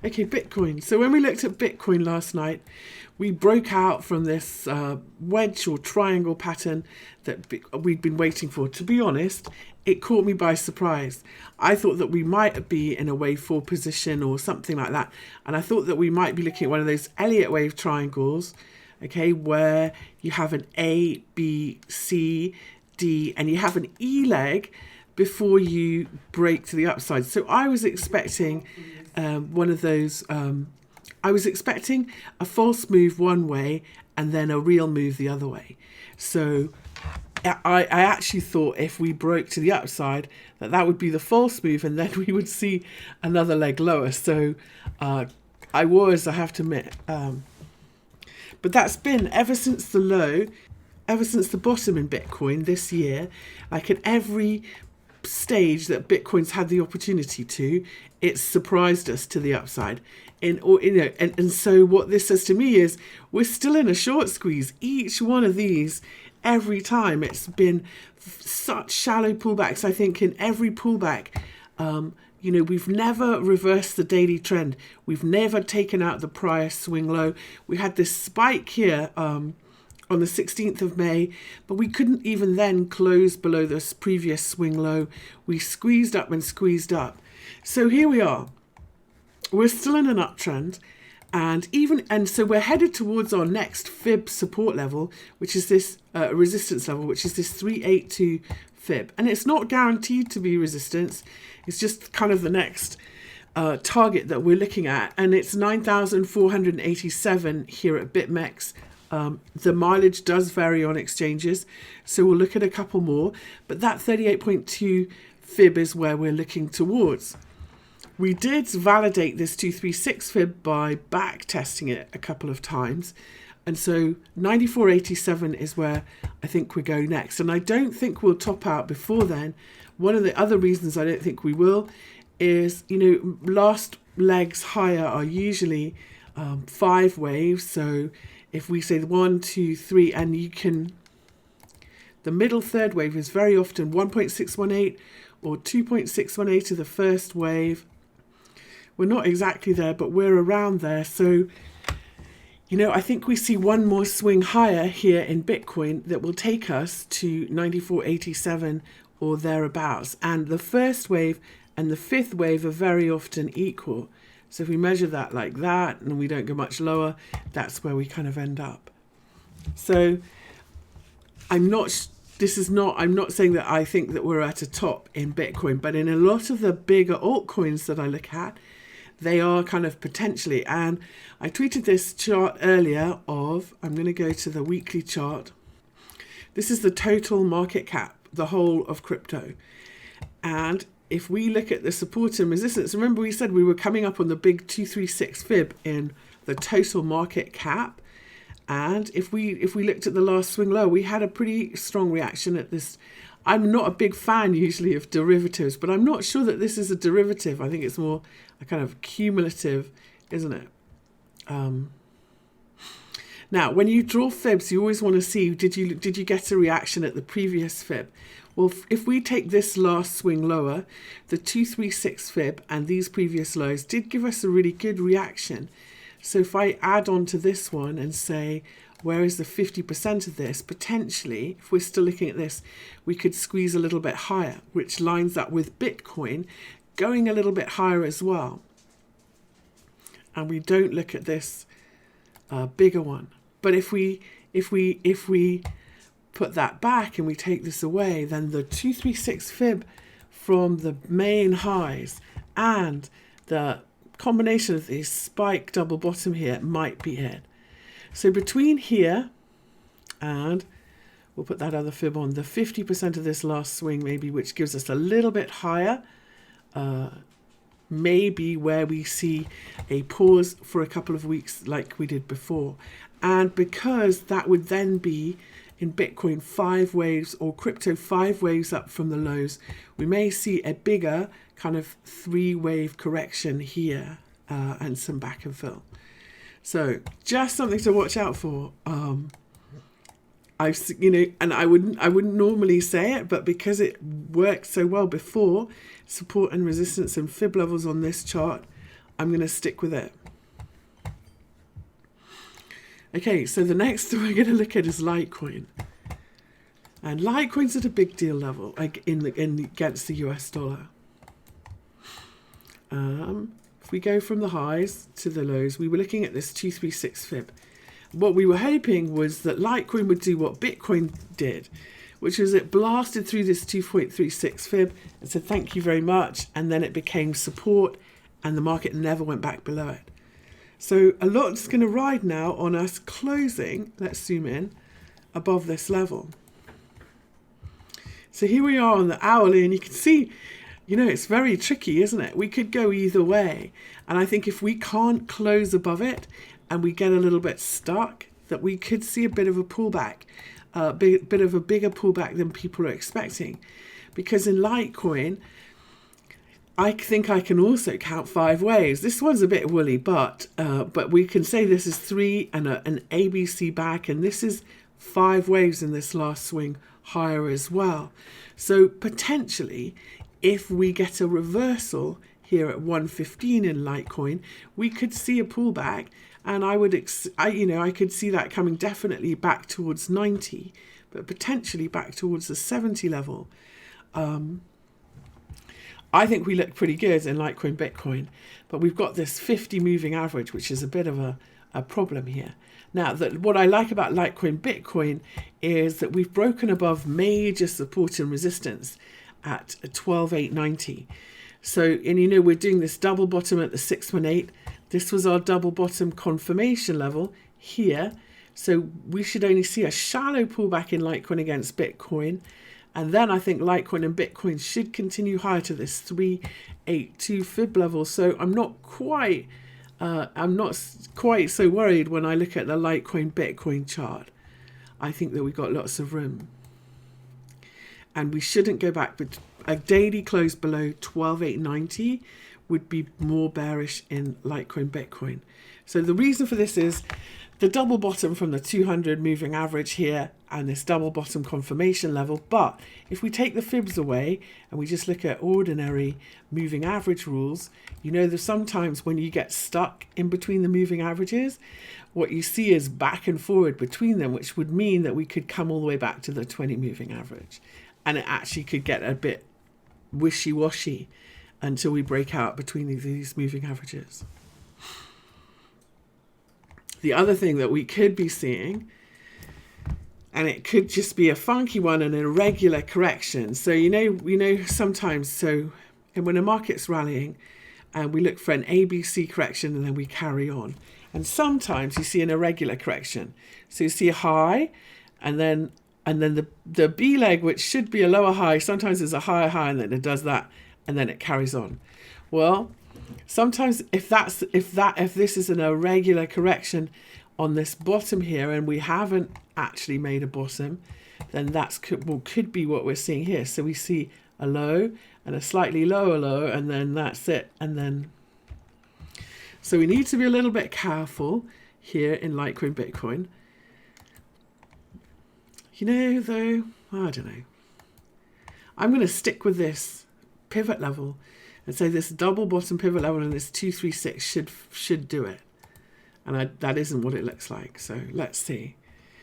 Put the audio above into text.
Okay, Bitcoin. So when we looked at Bitcoin last night, we broke out from this wedge or triangle pattern that we'd been waiting for. To be honest, it caught me by surprise. I thought that we might be in a wave 4 position or something like that. And I thought that we might be looking at one of those Elliott wave triangles, okay, where you have an A, B, C, D, and you have an E leg before you break to the upside. So I was expecting one of those. I was expecting a false move one way and then a real move the other way. So I actually thought if we broke to the upside that would be the false move and then we would see another leg lower. So I have to admit. But that's been ever since the low, ever since the bottom in Bitcoin this year, like at every stage that Bitcoin's had the opportunity to, it's surprised us to the upside. And so what this says to me is we're still in a short squeeze. Each one of these, every time, it's been such shallow pullbacks. I think in every pullback, we've never reversed the daily trend. We've never taken out the prior swing low. We had this spike here on the 16th of May, but we couldn't even then close below this previous swing low. We squeezed up and squeezed up. So here we are. We're still in an uptrend, and so we're headed towards our next fib support level, which is this resistance level, which is this 382 fib. And it's not guaranteed to be resistance. It's just kind of the next target that we're looking at, and it's 9,487 here at BitMEX. The mileage does vary on exchanges, so we'll look at a couple more, but that 38.2 fib is where we're looking towards. We did validate this 236 fib by back testing it a couple of times, and so 94.87 is where I think we go next, and I don't think we'll top out before then. One of the other reasons I don't think we will is, last legs higher are usually 5 waves, so if we say 1, 2, 3, and the middle third wave is very often 1.618 or 2.618 of the first wave. We're not exactly there, but we're around there. So, I think we see one more swing higher here in Bitcoin that will take us to 94.87 or thereabouts. And the first wave and the fifth wave are very often equal. So if we measure that like that and we don't go much lower, that's where we kind of end up. So I'm not saying that I think that we're at a top in Bitcoin, but in a lot of the bigger altcoins that I look at, they are kind of potentially. And I tweeted this chart earlier I'm going to go to the weekly chart. This is the total market cap, the whole of crypto. And if we look at the support and resistance, remember we said we were coming up on the big 236 fib in the total market cap. And if we looked at the last swing low, we had a pretty strong reaction at this. I'm not a big fan usually of derivatives, but I'm not sure that this is a derivative. I think it's more a kind of cumulative, isn't it? Now, when you draw fibs, you always want to see, did you get a reaction at the previous fib? Well, if we take this last swing lower, the 236 fib and these previous lows did give us a really good reaction. So if I add on to this one and say, where is the 50% of this? Potentially, if we're still looking at this, we could squeeze a little bit higher, which lines up with Bitcoin going a little bit higher as well. And we don't look at this bigger one. But if we put that back and we take this away, then the 236 fib from the main highs and the combination of these spike double bottom here might be it. So between here and we'll put that other fib on, the 50% of this last swing maybe, which gives us a little bit higher, maybe where we see a pause for a couple of weeks like we did before. And because that would then be in Bitcoin 5 waves or crypto 5 waves up from the lows, we may see a bigger kind of 3-wave correction here and some back and fill. So just something to watch out for. And I wouldn't normally say it, but because it worked so well before, support and resistance and fib levels on this chart, I'm going to stick with it. Okay, so the next thing we're going to look at is Litecoin. And Litecoin's at a big deal level against the US dollar. If we go from the highs to the lows, we were looking at this 236 fib. What we were hoping was that Litecoin would do what Bitcoin did, which was it blasted through this 2.36 fib and said thank you very much, and then it became support and the market never went back below it. So a lot's going to ride now on us closing, let's zoom in, above this level. So here we are on the hourly, and you can see, you know, it's very tricky, isn't it? We could go either way. And I think if we can't close above it and we get a little bit stuck, that we could see a bit of a pullback, bit of a bigger pullback than people are expecting. Because in Litecoin, I think I can also count 5 waves. This one's a bit woolly, but we can say this is 3 and an ABC back, and this is 5 waves in this last swing higher as well. So potentially, if we get a reversal here at 115 in Litecoin, we could see a pullback, and I could see that coming definitely back towards 90, but potentially back towards the 70 level. I think we look pretty good in Litecoin Bitcoin, but we've got this 50 moving average, which is a bit of a problem here. Now, what I like about Litecoin Bitcoin is that we've broken above major support and resistance at 12,890. So, and you know, we're doing this double bottom at the 618. This was our double bottom confirmation level here. So we should only see a shallow pullback in Litecoin against Bitcoin. And then I think Litecoin and Bitcoin should continue higher to this 382 fib level. So I'm not quite so worried when I look at the Litecoin Bitcoin chart. I think that we've got lots of room. And we shouldn't go back, but a daily close below 12,890 would be more bearish in Litecoin Bitcoin. So the reason for this is the double bottom from the 200 moving average here and this double bottom confirmation level. But if we take the fibs away and we just look at ordinary moving average rules, you know that sometimes when you get stuck in between the moving averages, what you see is back and forward between them, which would mean that we could come all the way back to the 20 moving average. And it actually could get a bit wishy-washy until we break out between these moving averages. The other thing that we could be seeing, and it could just be a funky one, an irregular correction. So you know sometimes, so and when a market's rallying, and we look for an ABC correction and then we carry on. And sometimes you see an irregular correction. So you see a high, and then the B leg, which should be a lower high, sometimes there's a higher high, and then it does that, and then it carries on. Well, sometimes if this is an irregular correction on this bottom here, and we haven't actually made a bottom, then could be what we're seeing here. So we see a low and a slightly lower low, and then that's it. And then, so we need to be a little bit careful here in Litecoin Bitcoin. You know, though, I don't know. I'm going to stick with this pivot level and say this double bottom pivot level and this 236 should do it. And that isn't what it looks like. So let's see.